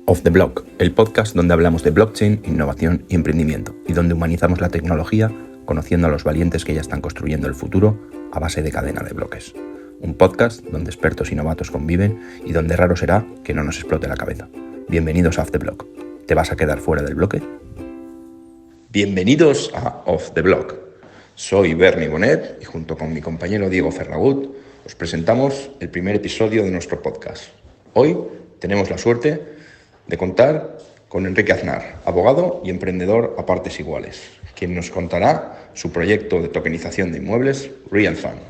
Off the Block, el podcast donde hablamos de blockchain, innovación y emprendimiento, y donde humanizamos la tecnología conociendo a los valientes que ya están construyendo el futuro a base de cadena de bloques. Un podcast donde expertos y novatos conviven y donde raro será que no nos explote la cabeza. Bienvenidos a Off the Block. ¿Te vas a quedar fuera del bloque? Bienvenidos a Off the Block. Soy Bernie Bonet y junto con mi compañero Diego Ferragut os presentamos el primer episodio de nuestro podcast. Hoy tenemos la suerte de contar con Enrique Aznar, abogado y emprendedor a partes iguales, quien nos contará su proyecto de tokenización de inmuebles, RealFund.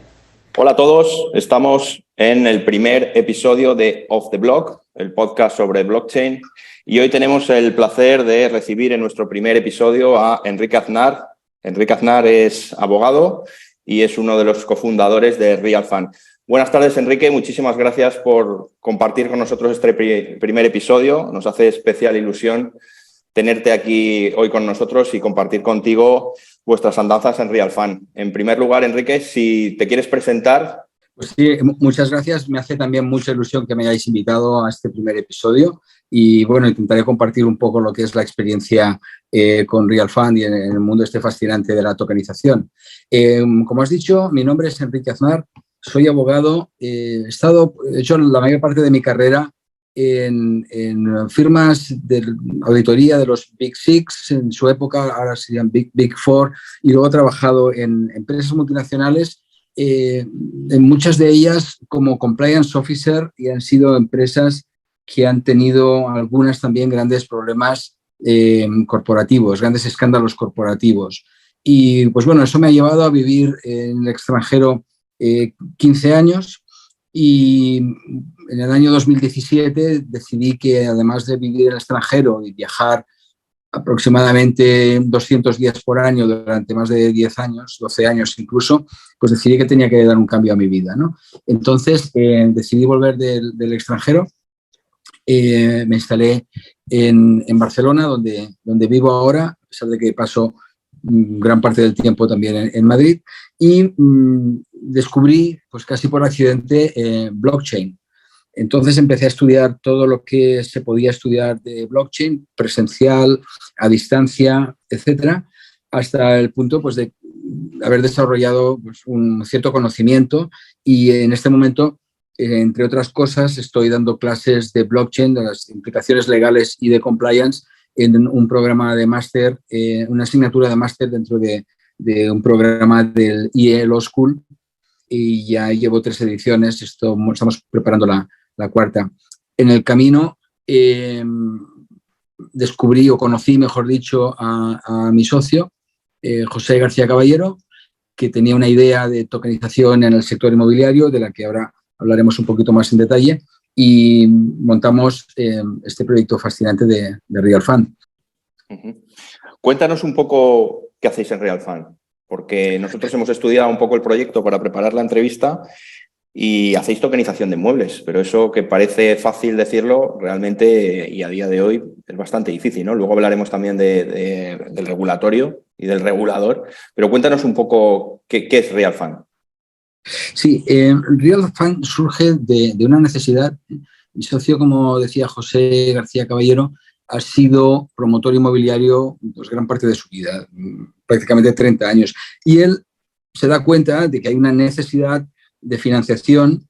Hola a todos, estamos en el primer episodio de Off the Block, el podcast sobre blockchain, y hoy tenemos el placer de recibir en nuestro primer episodio a Enrique Aznar. Enrique Aznar es abogado y es uno de los cofundadores de RealFund. Buenas tardes, Enrique. Muchísimas gracias por compartir con nosotros este primer episodio. Nos hace especial ilusión tenerte aquí hoy con nosotros y compartir contigo vuestras andanzas en RealFund. En primer lugar, Enrique, si te quieres presentar. Pues sí, muchas gracias. Me hace también mucha ilusión que me hayáis invitado a este primer episodio y, bueno, intentaré compartir un poco lo que es la experiencia con RealFund y en el mundo este fascinante de la tokenización. Como has dicho, mi nombre es Enrique Aznar. Soy abogado, he hecho la mayor parte de mi carrera en firmas de auditoría de los Big Six, en su época, ahora serían Big Four, y luego he trabajado en empresas multinacionales, en muchas de ellas como compliance officer, y han sido empresas que han tenido algunas también grandes problemas corporativos, grandes escándalos corporativos. Y pues bueno, eso me ha llevado a vivir en el extranjero 15 años y en el año 2017 decidí que además de vivir en el extranjero y viajar aproximadamente 200 días por año durante más de 10 años, 12 años incluso, pues decidí que tenía que dar un cambio a mi vida, ¿no? Entonces decidí volver del extranjero, me instalé en Barcelona, donde vivo ahora, a pesar de que paso gran parte del tiempo también en Madrid, y descubrí, pues casi por accidente, blockchain. Entonces empecé a estudiar todo lo que se podía estudiar de blockchain, presencial, a distancia, etcétera, hasta el punto, pues, de haber desarrollado, pues, un cierto conocimiento, y en este momento, entre otras cosas, estoy dando clases de blockchain, de las implicaciones legales y de compliance en un programa de máster, una asignatura de máster dentro de un programa del IE Law School, y ya llevo 3 ediciones, estamos preparando la cuarta. En el camino descubrí o conocí, mejor dicho, a mi socio, José García Caballero, que tenía una idea de tokenización en el sector inmobiliario, de la que ahora hablaremos un poquito más en detalle, y montamos este proyecto fascinante de RealFund. Cuéntanos un poco qué hacéis en RealFund, porque nosotros hemos estudiado un poco el proyecto para preparar la entrevista y hacéis tokenización de inmuebles, pero eso, que parece fácil decirlo, realmente y a día de hoy es bastante difícil, ¿no? Luego hablaremos también del regulatorio y del regulador, pero cuéntanos un poco qué es RealFund. Sí, RealFund surge de una necesidad. Mi socio, como decía José García Caballero, ha sido promotor inmobiliario, pues, gran parte de su vida, prácticamente 30 años. Y él se da cuenta de que hay una necesidad de financiación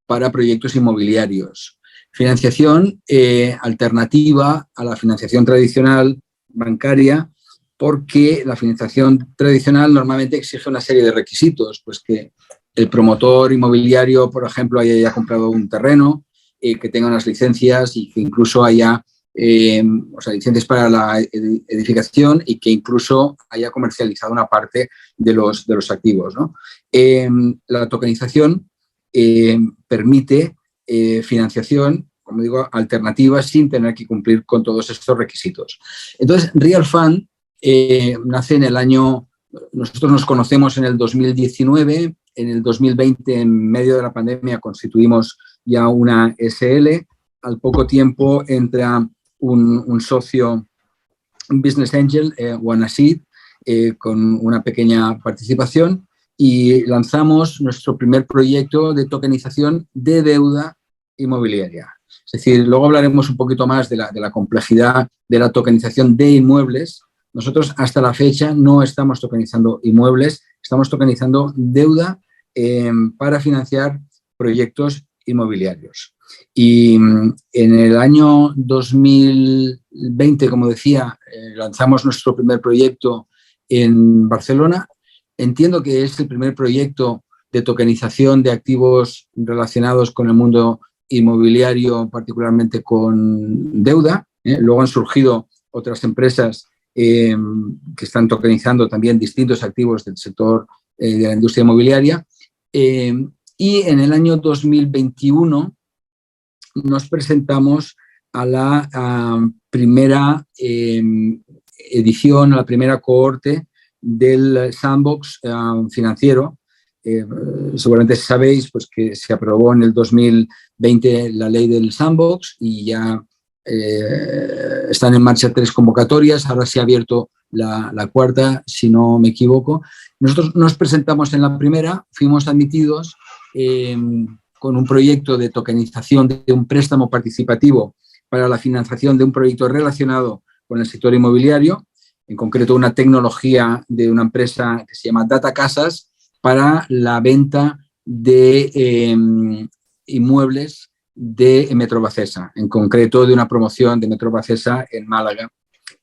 para proyectos inmobiliarios. Financiación alternativa a la financiación tradicional bancaria, porque la financiación tradicional normalmente exige una serie de requisitos, pues que el promotor inmobiliario, por ejemplo, haya comprado un terreno, que tenga unas licencias y que incluso haya licencias para la edificación y que incluso haya comercializado una parte de los activos, ¿no? La tokenización permite financiación, como digo, alternativa sin tener que cumplir con todos estos requisitos. Entonces, RealFund nace en el año, nosotros nos conocemos en el 2019, en el 2020, en medio de la pandemia, constituimos ya una SL. Al poco tiempo entra un socio, un business angel, Wanaseed, con una pequeña participación, y lanzamos nuestro primer proyecto de tokenización de deuda inmobiliaria. Es decir, luego hablaremos un poquito más de la complejidad de la tokenización de inmuebles. Nosotros hasta la fecha no estamos tokenizando inmuebles, estamos tokenizando deuda para financiar proyectos inmobiliarios. Y en el año 2020, como decía, lanzamos nuestro primer proyecto en Barcelona. Entiendo que es el primer proyecto de tokenización de activos relacionados con el mundo inmobiliario, particularmente con deuda. Luego han surgido otras empresas que están tokenizando también distintos activos del sector de la industria inmobiliaria. Y en el año 2021 nos presentamos a la primera edición, a la primera cohorte del sandbox financiero. Seguramente sabéis pues, que se aprobó en el 2020 la ley del sandbox y ya están en marcha 3 convocatorias. Ahora se ha abierto la cuarta, si no me equivoco. Nosotros nos presentamos en la primera, fuimos admitidos con un proyecto de tokenización de un préstamo participativo para la financiación de un proyecto relacionado con el sector inmobiliario, en concreto una tecnología de una empresa que se llama Data Casas para la venta de inmuebles de Metrobacesa, en concreto de una promoción de Metrobacesa en Málaga,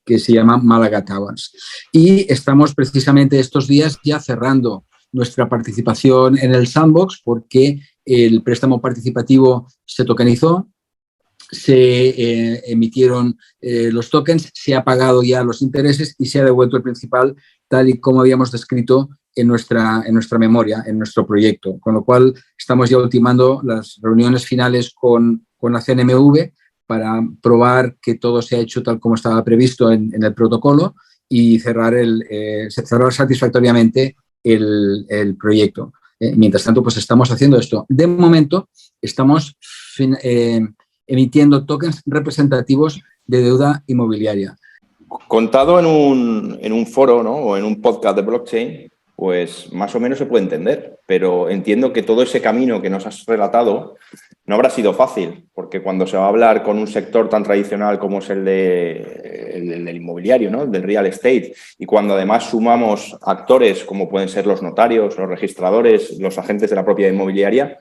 que se llama Málaga Towers. Y estamos precisamente estos días ya cerrando nuestra participación en el sandbox porque el préstamo participativo se tokenizó, se emitieron los tokens, se ha pagado ya los intereses y se ha devuelto el principal tal y como habíamos descrito en nuestra memoria, en nuestro proyecto. Con lo cual estamos ya ultimando las reuniones finales con la CNMV para probar que todo se ha hecho tal como estaba previsto en el protocolo y cerrar satisfactoriamente el proyecto. Mientras tanto, pues estamos haciendo esto. De momento, estamos emitiendo tokens representativos de deuda inmobiliaria. Contado en un foro, ¿no? O en un podcast de blockchain, pues más o menos se puede entender. Pero entiendo que todo ese camino que nos has relatado no habrá sido fácil, porque cuando se va a hablar con un sector tan tradicional como es el del inmobiliario, ¿no? Del real estate, y cuando además sumamos actores como pueden ser los notarios, los registradores, los agentes de la propiedad inmobiliaria,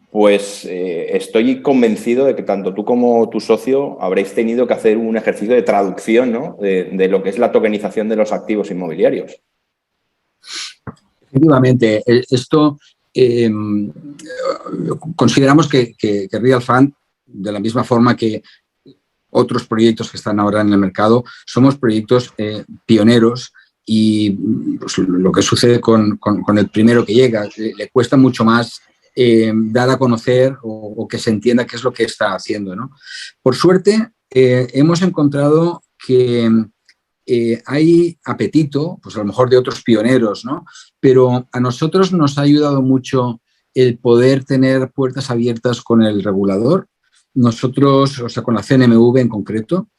pues estoy convencido de que tanto tú como tu socio habréis tenido que hacer un ejercicio de traducción, ¿no? de lo que es la tokenización de los activos inmobiliarios. Efectivamente, esto consideramos que Real Fund, de la misma forma que otros proyectos que están ahora en el mercado, somos proyectos pioneros y pues, lo que sucede con el primero que llega, le cuesta mucho más dar a conocer o que se entienda qué es lo que está haciendo, ¿no? Por suerte, hemos encontrado que hay apetito, pues a lo mejor de otros pioneros, ¿no? Pero a nosotros nos ha ayudado mucho el poder tener puertas abiertas con el regulador. Nosotros, o sea, con la CNMV en concreto,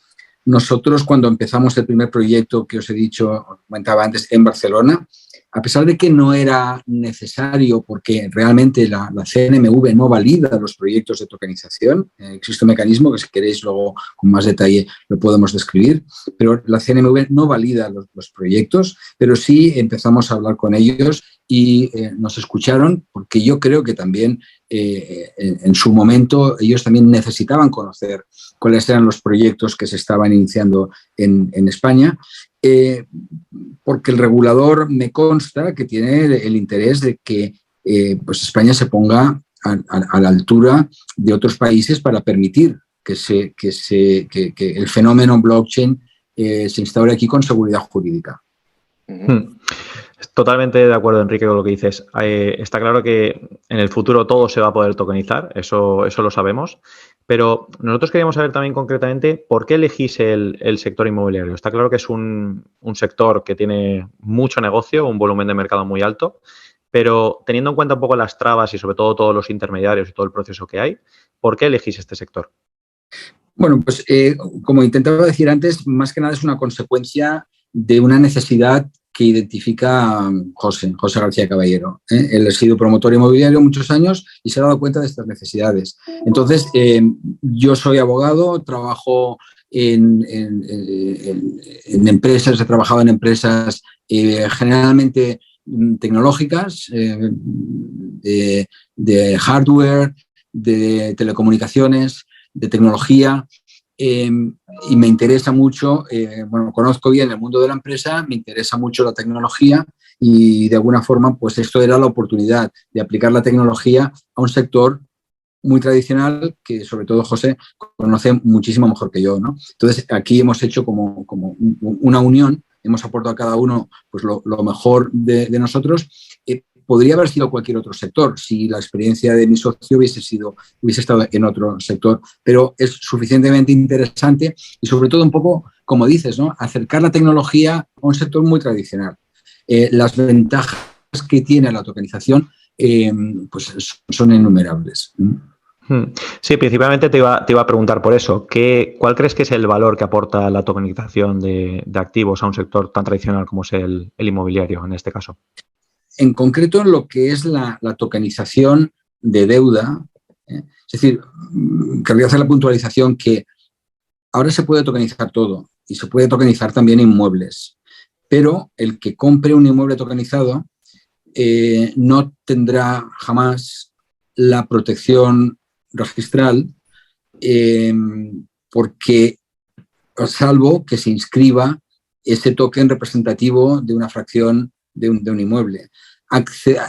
nosotros cuando empezamos el primer proyecto que os he dicho, os comentaba antes, en Barcelona, a pesar de que no era necesario porque realmente la CNMV no valida los proyectos de tokenización, existe un mecanismo que si queréis luego con más detalle lo podemos describir, pero la CNMV no valida los proyectos, pero sí empezamos a hablar con ellos y nos escucharon porque yo creo que también en su momento ellos también necesitaban conocer cuáles eran los proyectos que se estaban iniciando en España. Porque el regulador me consta que tiene el interés de que pues España se ponga a la altura de otros países para permitir que el fenómeno blockchain se instaure aquí con seguridad jurídica. Totalmente de acuerdo, Enrique, con lo que dices. Está claro que en el futuro todo se va a poder tokenizar, eso lo sabemos. Pero nosotros queríamos saber también concretamente por qué elegís el sector inmobiliario. Está claro que es un sector que tiene mucho negocio, un volumen de mercado muy alto, pero teniendo en cuenta un poco las trabas y sobre todo todos los intermediarios y todo el proceso que hay, ¿por qué elegís este sector? Bueno, pues como intentaba decir antes, más que nada es una consecuencia de una necesidad que identifica José García Caballero. Él ha sido promotor inmobiliario muchos años y se ha dado cuenta de estas necesidades. Entonces, yo soy abogado, trabajo en empresas, he trabajado en empresas generalmente tecnológicas, de hardware, de telecomunicaciones, de tecnología, y me interesa mucho, conozco bien el mundo de la empresa, me interesa mucho la tecnología y de alguna forma pues esto era la oportunidad de aplicar la tecnología a un sector muy tradicional que sobre todo José conoce muchísimo mejor que yo, ¿no? Entonces aquí hemos hecho como una unión, hemos aportado a cada uno pues lo mejor de nosotros. Podría haber sido cualquier otro sector si la experiencia de mi socio hubiese estado en otro sector, pero es suficientemente interesante y sobre todo un poco, como dices, ¿no? Acercar la tecnología a un sector muy tradicional. Las ventajas que tiene la tokenización pues son innumerables. Sí, principalmente te iba a preguntar por eso. ¿Cuál crees que es el valor que aporta la tokenización de activos a un sector tan tradicional como es el inmobiliario en este caso? En concreto, en lo que es la tokenización de deuda, es decir, querría hacer la puntualización que ahora se puede tokenizar todo y se puede tokenizar también inmuebles, pero el que compre un inmueble tokenizado no tendrá jamás la protección registral porque, salvo que se inscriba ese token representativo de una fracción de un inmueble.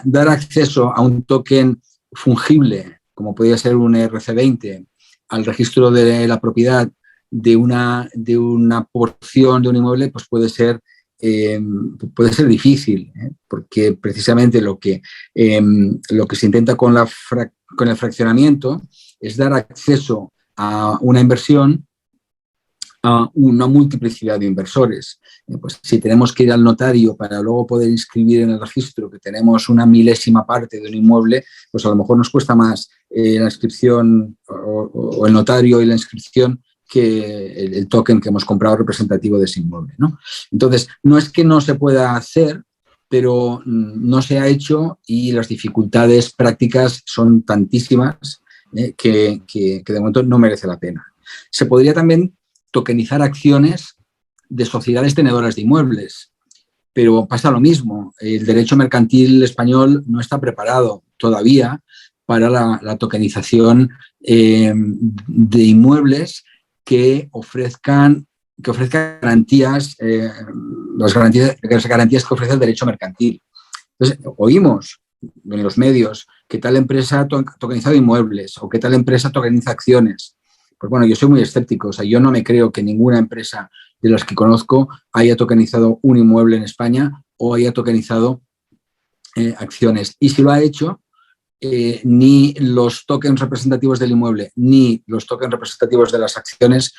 Dar acceso a un token fungible, como podría ser un ERC20, al registro de la propiedad de una porción de un inmueble, pues puede ser difícil, porque precisamente lo que se intenta con el fraccionamiento es dar acceso a una inversión a una multiplicidad de inversores. Pues si tenemos que ir al notario para luego poder inscribir en el registro que tenemos una milésima parte de un inmueble, pues a lo mejor nos cuesta más la inscripción o el notario y la inscripción que el token que hemos comprado representativo de ese inmueble, ¿no? Entonces, no es que no se pueda hacer, pero no se ha hecho y las dificultades prácticas son tantísimas que de momento no merece la pena. Se podría también tokenizar acciones de sociedades tenedoras de inmuebles, pero pasa lo mismo. El derecho mercantil español no está preparado todavía para la tokenización de inmuebles que ofrezcan garantías, las garantías que ofrece el derecho mercantil. Entonces, oímos en los medios que tal empresa ha tokenizado inmuebles o que tal empresa tokeniza acciones. Pues bueno, yo soy muy escéptico, o sea, yo no me creo que ninguna empresa de las que conozco haya tokenizado un inmueble en España o haya tokenizado acciones. Y si lo ha hecho, ni los tokens representativos del inmueble ni los tokens representativos de las acciones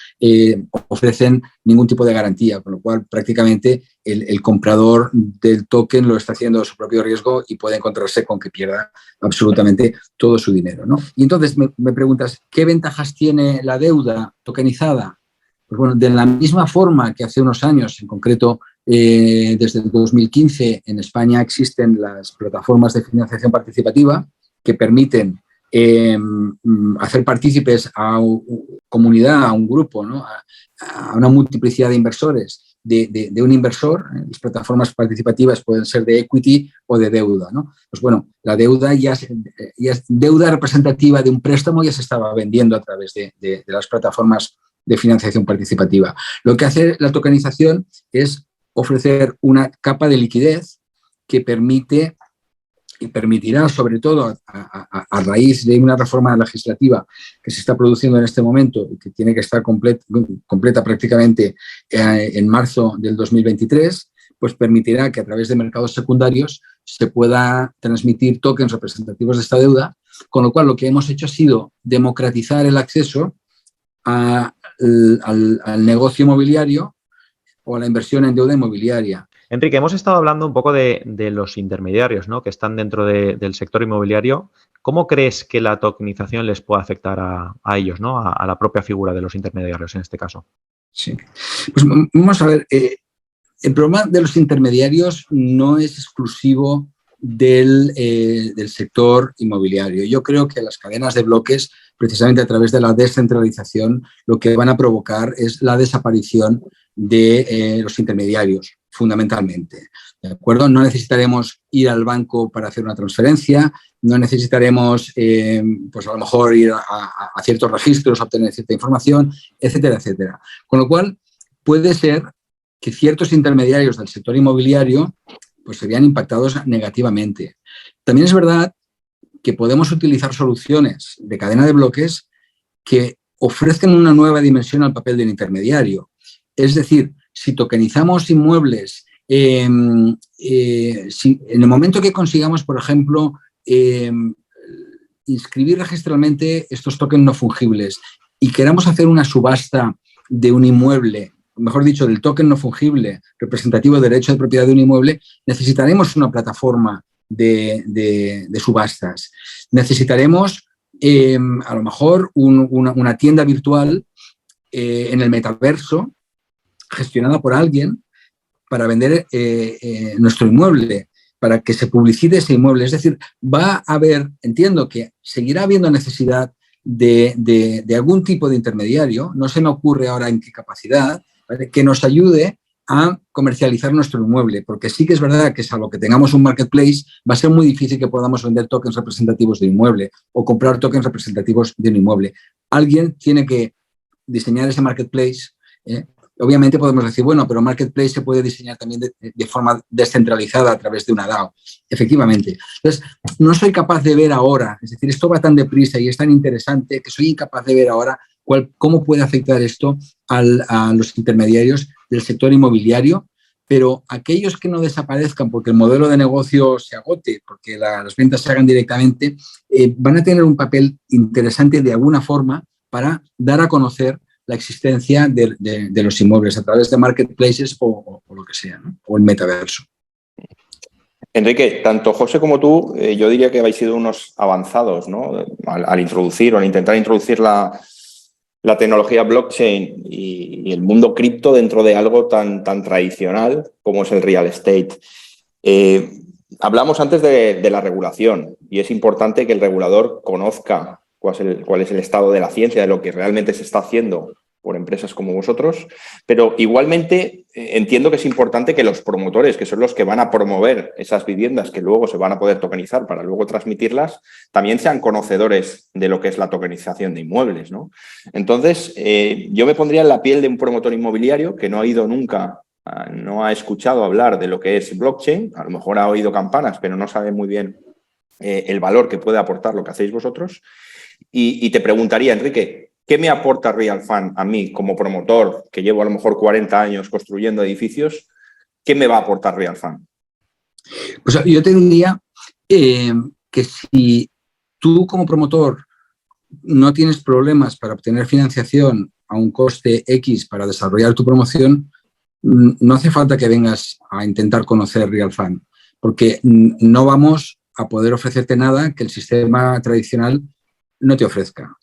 ofrecen ningún tipo de garantía, con lo cual prácticamente el comprador del token lo está haciendo a su propio riesgo y puede encontrarse con que pierda absolutamente todo su dinero, ¿no? Y entonces me preguntas, ¿qué ventajas tiene la deuda tokenizada? Pues bueno, de la misma forma que hace unos años, en concreto desde el 2015 en España existen las plataformas de financiación participativa que permiten hacer partícipes a una comunidad, a un grupo, ¿no? a una multiplicidad de inversores, de un inversor. Las plataformas participativas pueden ser de equity o de deuda, ¿no? Pues bueno, la deuda ya es deuda representativa de un préstamo, ya se estaba vendiendo a través de las plataformas de financiación participativa. Lo que hace la tokenización es ofrecer una capa de liquidez que permite y permitirá, sobre todo a raíz de una reforma legislativa que se está produciendo en este momento y que tiene que estar completa prácticamente en marzo del 2023, pues permitirá que a través de mercados secundarios se pueda transmitir tokens representativos de esta deuda, con lo cual lo que hemos hecho ha sido democratizar el acceso al negocio inmobiliario o a la inversión en deuda inmobiliaria. Enrique, hemos estado hablando un poco de los intermediarios, ¿no?, que están dentro del sector inmobiliario. ¿Cómo crees que la tokenización les puede afectar a ellos, ¿no?, a la propia figura de los intermediarios en este caso? Sí. Pues vamos a ver, El problema de los intermediarios no es exclusivo del sector inmobiliario. Yo creo que las cadenas de bloques, precisamente a través de la descentralización, lo que van a provocar es la desaparición de los intermediarios, fundamentalmente. ¿De acuerdo? No necesitaremos ir al banco para hacer una transferencia, no necesitaremos, pues a lo mejor ir a ciertos registros, obtener cierta información, etcétera, etcétera. Con lo cual, puede ser que ciertos intermediarios del sector inmobiliario pues se vean impactados negativamente. También es verdad que podemos utilizar soluciones de cadena de bloques que ofrezcan una nueva dimensión al papel del intermediario. Es decir, si tokenizamos inmuebles, si en el momento que consigamos, por ejemplo, inscribir registralmente estos tokens no fungibles y queramos hacer una subasta de un inmueble, mejor dicho, del token no fungible representativo de derecho de propiedad de un inmueble, necesitaremos una plataforma de subastas. Necesitaremos, a lo mejor, una tienda virtual en el metaverso gestionada por alguien para vender nuestro inmueble, para que se publicite ese inmueble. Es decir, va a haber, entiendo que seguirá habiendo necesidad de algún tipo de intermediario, no se me ocurre ahora en qué capacidad, ¿vale?, que nos ayude a comercializar nuestro inmueble, porque sí que es verdad que salvo que tengamos un marketplace, va a ser muy difícil que podamos vender tokens representativos de inmueble o comprar tokens representativos de un inmueble. Alguien tiene que diseñar ese marketplace. Obviamente podemos decir, bueno, pero marketplace se puede diseñar también de forma descentralizada a través de una DAO. Efectivamente. Entonces, no soy capaz de ver ahora, es decir, esto va tan deprisa y es tan interesante que soy incapaz de ver ahora cómo puede afectar esto a los intermediarios del sector inmobiliario, pero aquellos que no desaparezcan porque el modelo de negocio se agote, porque las ventas se hagan directamente, van a tener un papel interesante de alguna forma para dar a conocer la existencia de los inmuebles a través de marketplaces o lo que sea, ¿no?, o el metaverso. Enrique, tanto José como tú, yo diría que habéis sido unos avanzados, ¿no?, al introducir o al intentar introducir la tecnología blockchain y el mundo cripto dentro de algo tan tradicional como es el real estate. Hablamos antes de la regulación y es importante que el regulador conozca cuál es el estado de la ciencia, de lo que realmente se está haciendo por empresas como vosotros, pero igualmente entiendo que es importante que los promotores, que son los que van a promover esas viviendas que luego se van a poder tokenizar para luego transmitirlas, también sean conocedores de lo que es la tokenización de inmuebles, ¿no? Entonces, yo me pondría en la piel de un promotor inmobiliario que no ha ido nunca, no ha escuchado hablar de lo que es blockchain, a lo mejor ha oído campanas, pero no sabe muy bien el valor que puede aportar lo que hacéis vosotros. Y te preguntaría, Enrique, ¿qué me aporta Real Fund a mí como promotor, que llevo a lo mejor 40 años construyendo edificios? ¿Qué me va a aportar Real Fund? Pues yo te diría que si tú como promotor no tienes problemas para obtener financiación a un coste X para desarrollar tu promoción, no hace falta que vengas a intentar conocer Real Fund, porque no vamos a poder ofrecerte nada que el sistema tradicional no te ofrezca.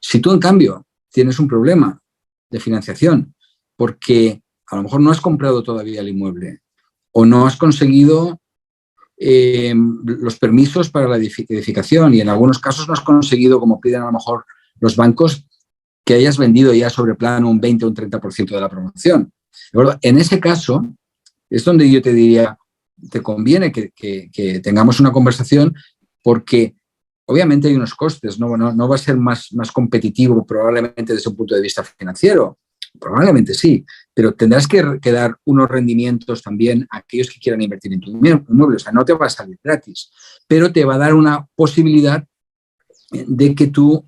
Si tú, en cambio, tienes un problema de financiación porque a lo mejor no has comprado todavía el inmueble o no has conseguido los permisos para la edificación y en algunos casos no has conseguido, como piden a lo mejor los bancos, que hayas vendido ya sobre plano un 20 o un 30% de la promoción. ¿De acuerdo? En ese caso es donde yo te diría, te conviene que tengamos una conversación porque obviamente hay unos costes, no va a ser más competitivo probablemente desde un punto de vista financiero, probablemente sí, pero tendrás que dar unos rendimientos también a aquellos que quieran invertir en tu inmueble, o sea, no te va a salir gratis, pero te va a dar una posibilidad de que tú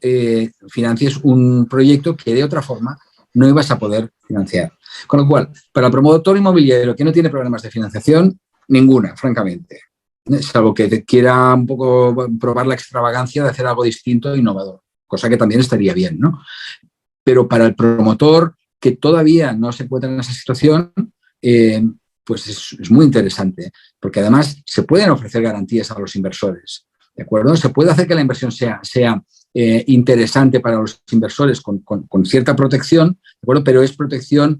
financies un proyecto que de otra forma no ibas a poder financiar. Con lo cual, para el promotor inmobiliario que no tiene problemas de financiación, ninguna, francamente. Salvo que quiera un poco probar la extravagancia de hacer algo distinto e innovador, cosa que también estaría bien, ¿no? Pero para el promotor que todavía no se encuentra en esa situación, pues es muy interesante, porque además se pueden ofrecer garantías a los inversores, ¿de acuerdo? Se puede hacer que la inversión sea interesante para los inversores con cierta protección, ¿de acuerdo? Pero es protección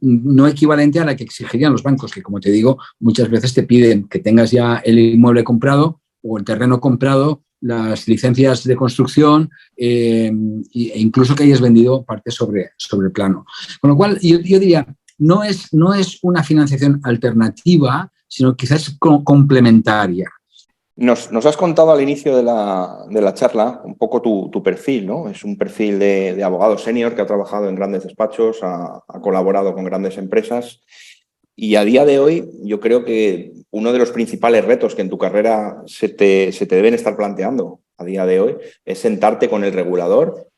no equivalente a la que exigirían los bancos, que como te digo, muchas veces te piden que tengas ya el inmueble comprado o el terreno comprado, las licencias de construcción e incluso que hayas vendido parte sobre el plano. Con lo cual, yo diría, no es una financiación alternativa, sino quizás complementaria. Nos has contado al inicio de la charla un poco tu perfil, ¿no? Es un perfil de abogado senior que ha trabajado en grandes despachos, ha colaborado con grandes empresas y a día de hoy yo creo que uno de los principales retos que en tu carrera se te deben estar planteando a día de hoy es sentarte con el regulador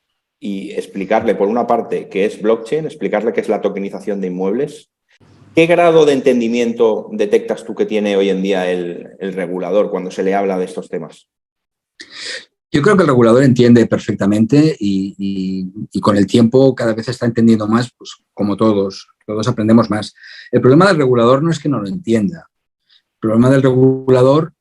y explicarle, por una parte, qué es blockchain, explicarle qué es la tokenización de inmuebles. ¿Qué grado de entendimiento detectas tú que tiene hoy en día el regulador cuando se le habla de estos temas? Yo creo que el regulador entiende perfectamente y con el tiempo cada vez está entendiendo más, pues como todos aprendemos más. El problema del regulador no es que no lo entienda. El problema del regulador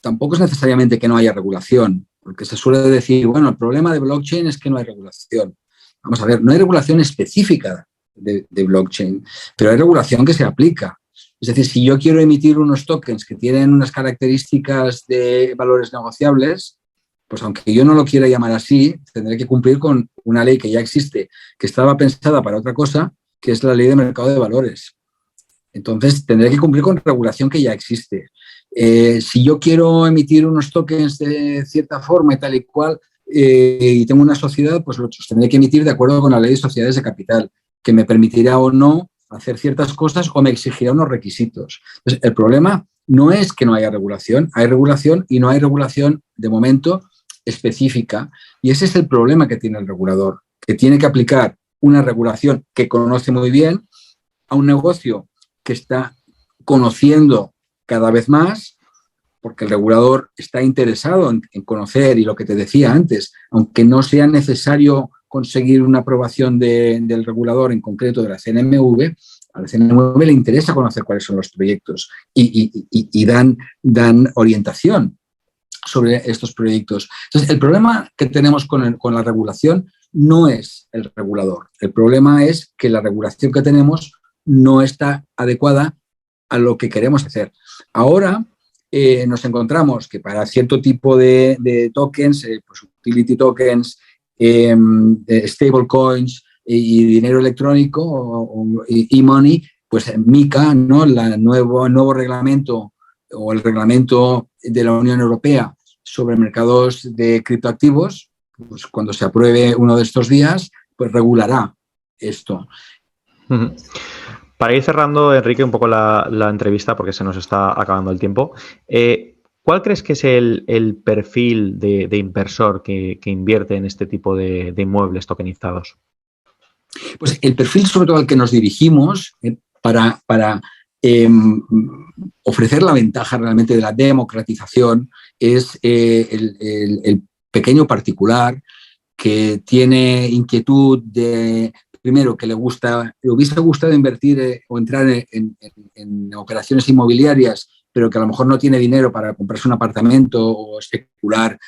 tampoco es necesariamente que no haya regulación, porque se suele decir, bueno, el problema de blockchain es que no hay regulación. Vamos a ver, no hay regulación específica de blockchain, pero hay regulación que se aplica. Es decir, si yo quiero emitir unos tokens que tienen unas características de valores negociables, pues aunque yo no lo quiera llamar así, tendré que cumplir con una ley que ya existe, que estaba pensada para otra cosa, que es la ley de mercado de valores. Entonces, tendré que cumplir con regulación que ya existe. Si yo quiero emitir unos tokens de cierta forma y tal y cual, y tengo una sociedad, pues los tendré que emitir de acuerdo con la ley de sociedades de capital, que me permitirá o no hacer ciertas cosas o me exigirá unos requisitos. Entonces, el problema no es que no haya regulación, hay regulación y no hay regulación de momento específica. Y ese es el problema que tiene el regulador, que tiene que aplicar una regulación que conoce muy bien a un negocio que está conociendo cada vez más, porque el regulador está interesado en conocer, y lo que te decía antes, aunque no sea necesario conseguir una aprobación del regulador, en concreto de la CNMV, a la CNMV le interesa conocer cuáles son los proyectos y dan orientación sobre estos proyectos. Entonces, el problema que tenemos con la regulación no es el regulador. El problema es que la regulación que tenemos no está adecuada a lo que queremos hacer. Ahora nos encontramos que para cierto tipo de tokens, pues utility tokens, stable coins y dinero electrónico e-money, pues MiCA, ¿no? El nuevo reglamento o el reglamento de la Unión Europea sobre mercados de criptoactivos, pues cuando se apruebe uno de estos días, pues regulará esto. Uh-huh. Para ir cerrando, Enrique, un poco la entrevista, porque se nos está acabando el tiempo, ¿cuál crees que es el perfil de inversor que invierte en este tipo de inmuebles tokenizados? Pues el perfil sobre todo al que nos dirigimos para ofrecer la ventaja realmente de la democratización es el pequeño particular que tiene inquietud de, primero, que le hubiese gustado invertir o entrar en operaciones inmobiliarias, pero que a lo mejor no tiene dinero para comprarse un apartamento o especular,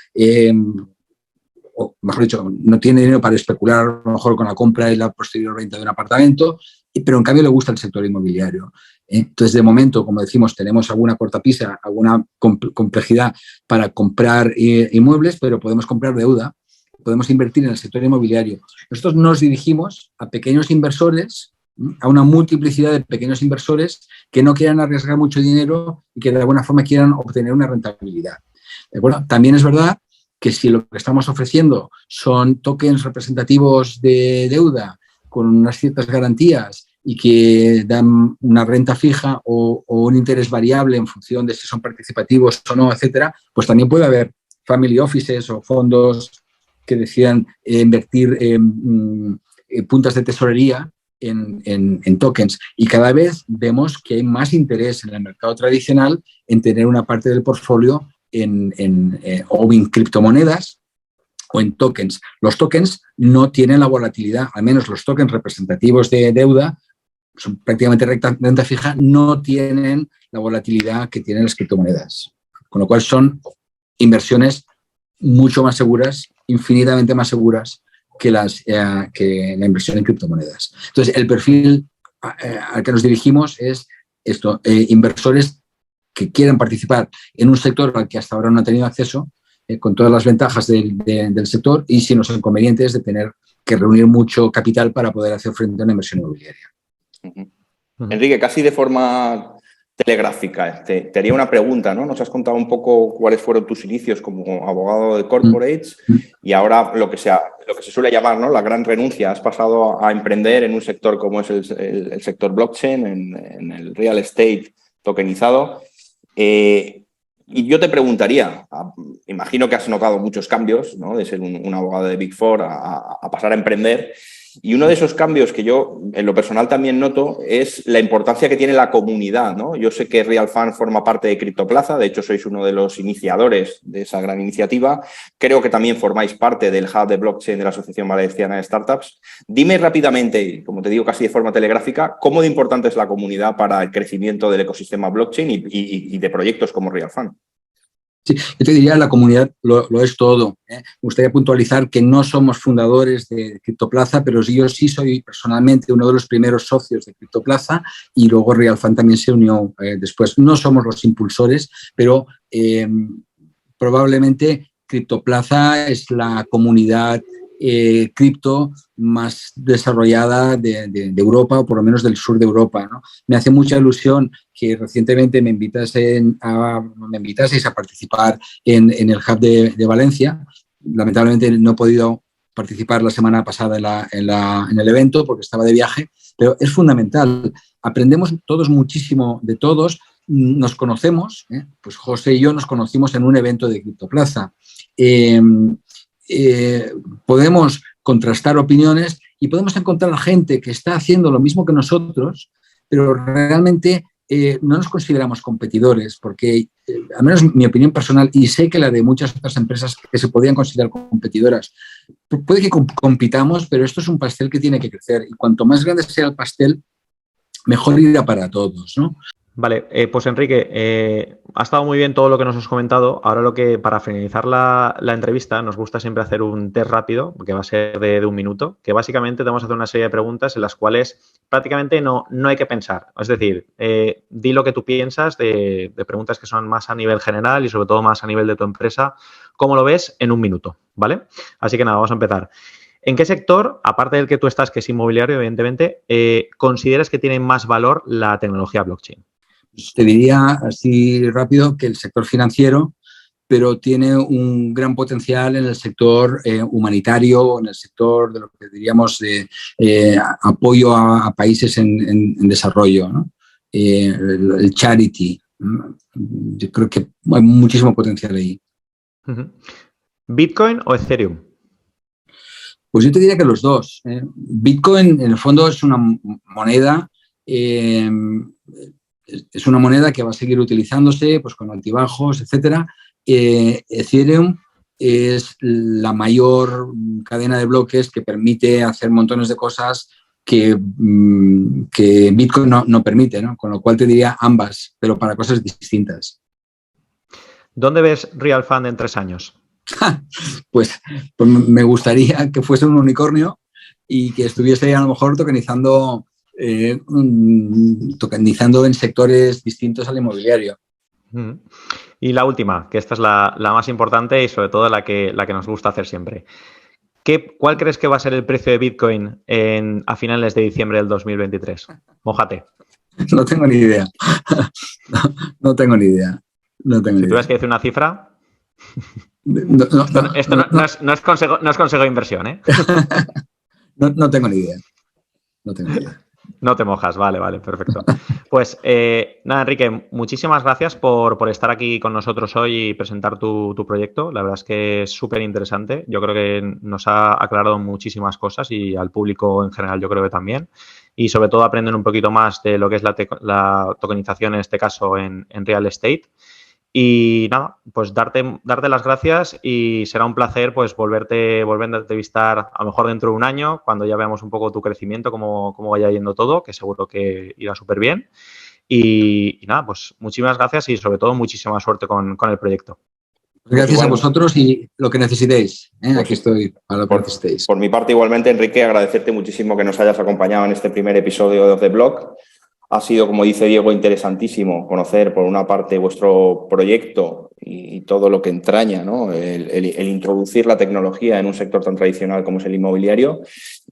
o mejor dicho, no tiene dinero para especular a lo mejor con la compra y la posterior venta de un apartamento, pero en cambio le gusta el sector inmobiliario. Entonces, de momento, como decimos, tenemos alguna cortapisa, alguna complejidad para comprar inmuebles, pero podemos comprar deuda, podemos invertir en el sector inmobiliario. Nosotros nos dirigimos a pequeños inversores, a una multiplicidad de pequeños inversores que no quieran arriesgar mucho dinero y que de alguna forma quieran obtener una rentabilidad. ¿De acuerdo? También es verdad que si lo que estamos ofreciendo son tokens representativos de deuda con unas ciertas garantías y que dan una renta fija o un interés variable en función de si son participativos o no, etcétera, pues también puede haber family offices o fondos que decidan invertir puntas de tesorería en tokens. Y cada vez vemos que hay más interés en el mercado tradicional en tener una parte del portfolio o en criptomonedas o en tokens. Los tokens no tienen la volatilidad, al menos los tokens representativos de deuda, son prácticamente renta fija, no tienen la volatilidad que tienen las criptomonedas. Con lo cual son inversiones mucho más seguras, infinitamente más seguras que la inversión en criptomonedas. Entonces, el perfil al que nos dirigimos es esto, inversores que quieran participar en un sector al que hasta ahora no han tenido acceso, con todas las ventajas del sector y sin los inconvenientes de tener que reunir mucho capital para poder hacer frente a una inversión inmobiliaria. Enrique, casi de forma telegráfica, te haría una pregunta, ¿no? Nos has contado un poco cuáles fueron tus inicios como abogado de corporates y ahora lo que se suele llamar, ¿no?, la gran renuncia. Has pasado a emprender en un sector como es el sector blockchain, en el real estate tokenizado. Y yo te preguntaría, imagino que has notado muchos cambios, ¿no?, de ser un abogado de Big Four a pasar a emprender. Y uno de esos cambios que yo, en lo personal, también noto es la importancia que tiene la comunidad, ¿no? Yo sé que Real Fund forma parte de Criptoplaza, de hecho sois uno de los iniciadores de esa gran iniciativa. Creo que también formáis parte del hub de blockchain de la Asociación Valenciana de Startups. Dime rápidamente, como te digo casi de forma telegráfica, cómo de importante es la comunidad para el crecimiento del ecosistema blockchain y de proyectos como Real Fund. Sí, yo te diría la comunidad lo es todo. Me gustaría puntualizar que no somos fundadores de Criptoplaza, pero yo sí soy personalmente uno de los primeros socios de Criptoplaza y luego Real Fund también se unió después. No somos los impulsores, pero probablemente Criptoplaza es la comunidad cripto más desarrollada de Europa, o por lo menos del sur de Europa, ¿no? Me hace mucha ilusión que recientemente me invitaseis a participar en el Hub de Valencia. Lamentablemente no he podido participar la semana pasada en el evento porque estaba de viaje, pero es fundamental. Aprendemos todos muchísimo de todos. Nos conocemos, pues José y yo nos conocimos en un evento de Criptoplaza. Podemos contrastar opiniones y podemos encontrar gente que está haciendo lo mismo que nosotros, pero realmente no nos consideramos competidores, porque al menos mi opinión personal, y sé que la de muchas otras empresas que se podían considerar competidoras, puede que compitamos, pero esto es un pastel que tiene que crecer y cuanto más grande sea el pastel, mejor irá para todos, ¿no? Vale, pues Enrique, ha estado muy bien todo lo que nos has comentado. Ahora para finalizar la entrevista, nos gusta siempre hacer un test rápido, que va a ser de 1 minuto, que básicamente te vamos a hacer una serie de preguntas en las cuales prácticamente no hay que pensar. Es decir, di lo que tú piensas de preguntas que son más a nivel general y sobre todo más a nivel de tu empresa. ¿Cómo lo ves? En 1 minuto, ¿vale? Así que nada, vamos a empezar. ¿En qué sector, aparte del que tú estás, que es inmobiliario, evidentemente, consideras que tiene más valor la tecnología blockchain? Te diría así rápido que el sector financiero, pero tiene un gran potencial en el sector humanitario, en el sector de lo que diríamos de apoyo a países en desarrollo, ¿no? El charity. Yo creo que hay muchísimo potencial ahí. ¿Bitcoin o Ethereum? Pues yo te diría que los dos. Bitcoin, en el fondo, es una moneda... es una moneda que va a seguir utilizándose pues, con altibajos, etcétera. Ethereum es la mayor cadena de bloques que permite hacer montones de cosas que Bitcoin no permite, ¿no? Con lo cual te diría ambas, pero para cosas distintas. ¿Dónde ves Real Fund en 3 años? Pues me gustaría que fuese un unicornio y que estuviese a lo mejor tokenizando en sectores distintos al inmobiliario. Y la última, que esta es la más importante y sobre todo la que nos gusta hacer siempre. ¿Cuál crees que va a ser el precio de Bitcoin a finales de diciembre del 2023? Mójate. No tengo ni idea. No tengo ni idea. Si tuvieras que decir una cifra... Esto no es consejo de inversión, ¿eh? No tengo ni idea. No tengo ni idea. No te mojas, vale, perfecto. Pues nada, Enrique, muchísimas gracias por estar aquí con nosotros hoy y presentar tu proyecto. La verdad es que es súper interesante. Yo creo que nos ha aclarado muchísimas cosas y al público en general yo creo que también. Y sobre todo aprenden un poquito más de lo que es la tokenización, en este caso en real estate. Y nada, pues darte las gracias y será un placer pues volverte a entrevistar a lo mejor dentro de 1 año, cuando ya veamos un poco tu crecimiento, cómo vaya yendo todo, que seguro que irá súper bien. Y nada, pues muchísimas gracias y sobre todo muchísima suerte con el proyecto. Gracias a vosotros y lo que necesitéis. Aquí estoy para lo que necesitéis. Por mi parte, igualmente, Enrique, agradecerte muchísimo que nos hayas acompañado en este primer episodio de Off the Block. Ha sido, como dice Diego, interesantísimo conocer, por una parte, vuestro proyecto y todo lo que entraña, ¿no? El introducir la tecnología en un sector tan tradicional como es el inmobiliario.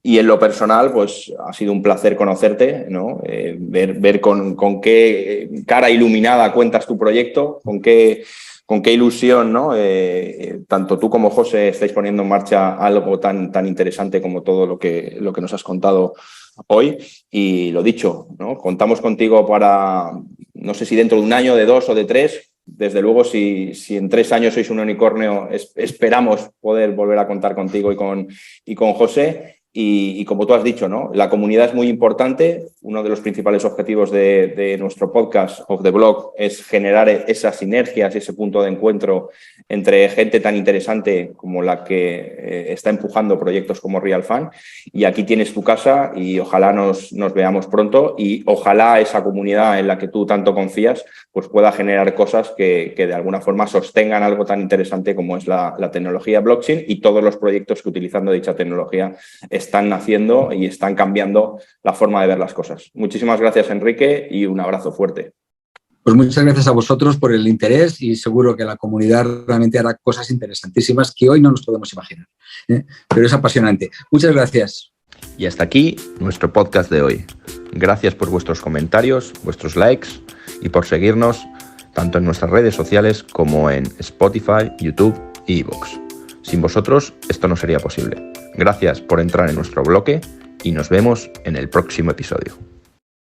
Y en lo personal, pues ha sido un placer conocerte, ¿no? Ver con qué cara iluminada cuentas tu proyecto, con qué ilusión, ¿no? Tanto tú como José estáis poniendo en marcha algo tan interesante como todo lo que nos has contado hoy. Y lo dicho, ¿no? Contamos contigo para, no sé si dentro de un año, de 2 o de 3. Desde luego, si en 3 años sois un unicornio, esperamos poder volver a contar contigo y con José. Y como tú has dicho, ¿no? La comunidad es muy importante. Uno de los principales objetivos de nuestro podcast Off the Block es generar esas sinergias, ese punto de encuentro entre gente tan interesante como la que está empujando proyectos como Real Fan. Y aquí tienes tu casa y ojalá nos veamos pronto y ojalá esa comunidad en la que tú tanto confías pues pueda generar cosas que de alguna forma sostengan algo tan interesante como es la tecnología blockchain y todos los proyectos que utilizando dicha tecnología están naciendo y están cambiando la forma de ver las cosas. Muchísimas gracias, Enrique, y un abrazo fuerte. Pues muchas gracias a vosotros por el interés y seguro que la comunidad realmente hará cosas interesantísimas que hoy no nos podemos imaginar. Pero es apasionante. Muchas gracias. Y hasta aquí nuestro podcast de hoy. Gracias por vuestros comentarios, vuestros likes y por seguirnos tanto en nuestras redes sociales como en Spotify, YouTube y iVoox. Sin vosotros esto no sería posible. Gracias por entrar en nuestro bloque y nos vemos en el próximo episodio.